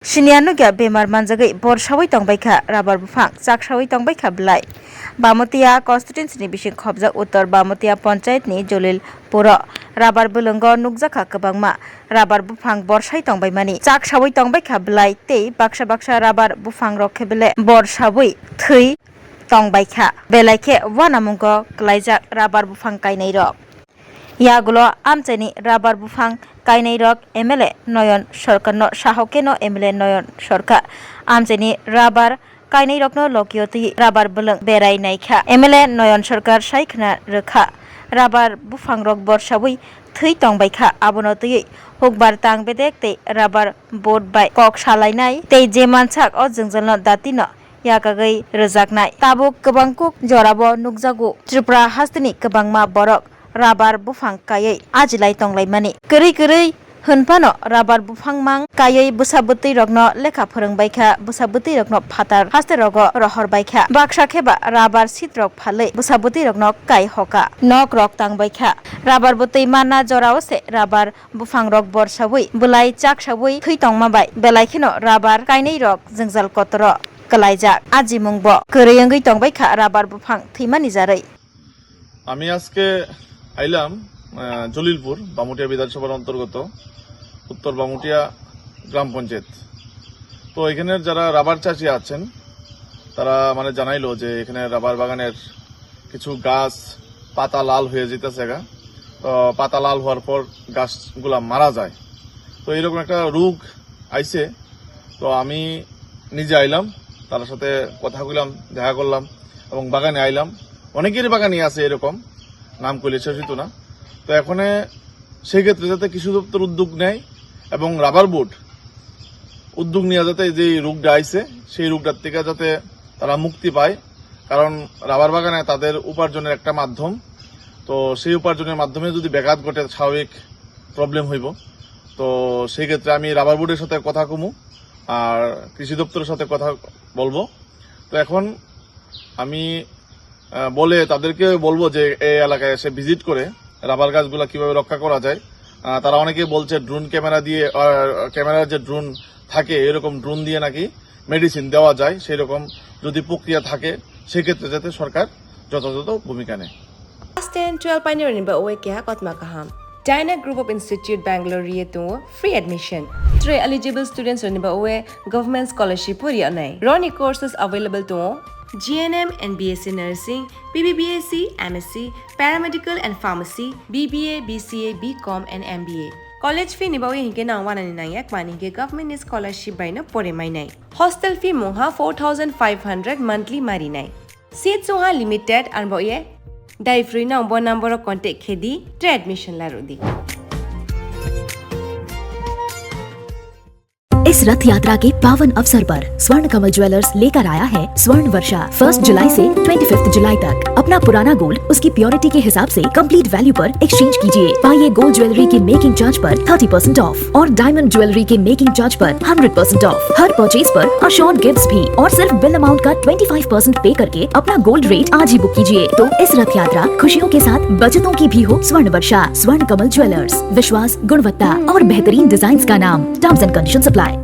Sinianuga bemar manjagai borsawai tongbaikha rabar bufang chaksawai tongbaikha blai Bamotia constituency ni bising khobjak uttor Bamotia panchayat ni Jolilpuro rabar bulungo nukjakha kwbangma rabar bufang borsai tongbaimani chaksawai tongbaikha blai tei baksa baksa rabar bufang rok khebele borsawai thwi tongbaikha belaikhe wanamungo klaijak rabar bufang kainai rok yagulo amchani rabar bufang kainai rok MLA Noyon Sorkar no sahoke no MLA Noyon Sorkar amchani rabar kainai rok no lokioti rabar bulung berai naikha MLA Noyon Sorkar saikhna rekha rabar bufang rok borsawai thwi tongbaikha abono tui hukbar tang bedek tei rabar board bai kok salainai tei je manchak o jungjalno datino yakagai rejaknai tabuk kwbangkuk jorabo nukjago Tripura hastini kwbangma borok rabar bufang kayai ajilai tonglaimani kwrwi hunpano rabar bufang mang kayai busabutui rokno lekha phorongbaikha busabutui rokno phatar haste rogo rohorbaikha baksa kheba rabar sit rok phalei busabutui rokno kai hoka nok rok tangbaikha rabar butui mana jorao se rabar bufang rok borsawai bulai chaksawai thwi tongmabai belaikhino rabar kainai rok jungjal kotoro kalaijak ajimungbo kwrwi tongbaikha rabar bufang thimani jarai আমি আজকে আইলাম জলিলপুর বামুটিয়া বিধানসভার অন্তর্গত উত্তর বামুটিয়া গ্রাম পঞ্চায়েত। তো এখানের যারা rubber চাষি আছেন তারা মানে জানাইলো যে এখানে রাবার বাগানের কিছু গাছ পাতা লাল হয়ে যেতেছে গা, তো পাতা লাল হওয়ার পর গাছগুলা মারা যায়। তো এরকম একটা রোগ আইছে। তো আমি নিজে আইলাম, তার সাথে কথা কইলাম, দেখা করলাম এবং বাগানে আইলাম। অনেকেরই বাগানই আছে এরকম, নাম কইলে শেষ হইতো না। তো এখন সেই ক্ষেত্রে যাতে কৃষি দপ্তর উদ্যোগ নেয় এবং রাবার বোর্ড উদ্যোগ নিয়ে যাতে যে রোগটা আইছে সেই রোগটার থেকে যাতে তারা মুক্তি পায়, কারণ রাবার বাগানে তাদের উপার্জনের একটা মাধ্যম। তো সেই উপার্জনের মাধ্যমে যদি ব্যাঘাত ঘটে স্বাভাবিক প্রবলেম হইব। তো সেই ক্ষেত্রে আমি রাবার বোর্ডের সাথে কথা কমু আর কৃষি দপ্তরের সাথে কথা বলবো। তো এখন আমি বলে তাদেরকে বলবো যে এই এলাকায় এসে ভিজিট করে রাবার গাছগুলা কিভাবে রক্ষা করা যায়। তারা অনেকে বলছে ড্রোন ক্যামেরা দিয়ে, ক্যামেরার যে ড্রোন থাকে এরকম ড্রোন দিয়ে নাকি মেডিসিন দেওয়া যায়, সেই রকম যদি প্রক্রিয়া থাকে সেক্ষেত্রে যাতে সরকার যথাযথ ভূমিকা নেয়। 10-12 pioneer ni ba oe kya kotma kaham Dyna Group of Institute Bangalore to free admission. 3 eligible students ni ba oe government scholarship puri anai. Roni courses available to GNM and BSc Nursing, BBBSc, MSc, Paramedical and Pharmacy, BBA, BCA, BCom and MBA. College fee ni ba oe hinke na 199 mani ke government scholarship by no pore mai nai. Hostel fee moha 4500 monthly mari nai. Seats soha limited and ba oe Dai free na number of contact khedi tre admission la rodi. इस रथ यात्रा के पावन अवसर पर स्वर्ण कमल jewellers लेकर आया है स्वर्ण वर्षा 1 जुलाई से 25 जुलाई तक। अपना पुराना गोल्ड उसकी प्योरिटी के हिसाब से कंप्लीट वैल्यू पर एक्सचेंज कीजिए। पाइए गोल्ड ज्वेलरी के मेकिंग चार्ज पर 30% ऑफ और डायमंड ज्वेलरी के मेकिंग चार्ज पर 100% ऑफ। हर परचेज पर अशोर्ड गिफ्ट्स भी और सिर्फ बिल अमाउंट का 25% पे करके अपना गोल्ड रेट आज ही बुक कीजिए। तो इस रथ यात्रा खुशियों के साथ बचतों की भी हो। स्वर्ण वर्षा स्वर्ण कमल ज्वेलर्स, विश्वास, गुणवत्ता और बेहतरीन डिजाइन का नाम। Terms and conditions apply.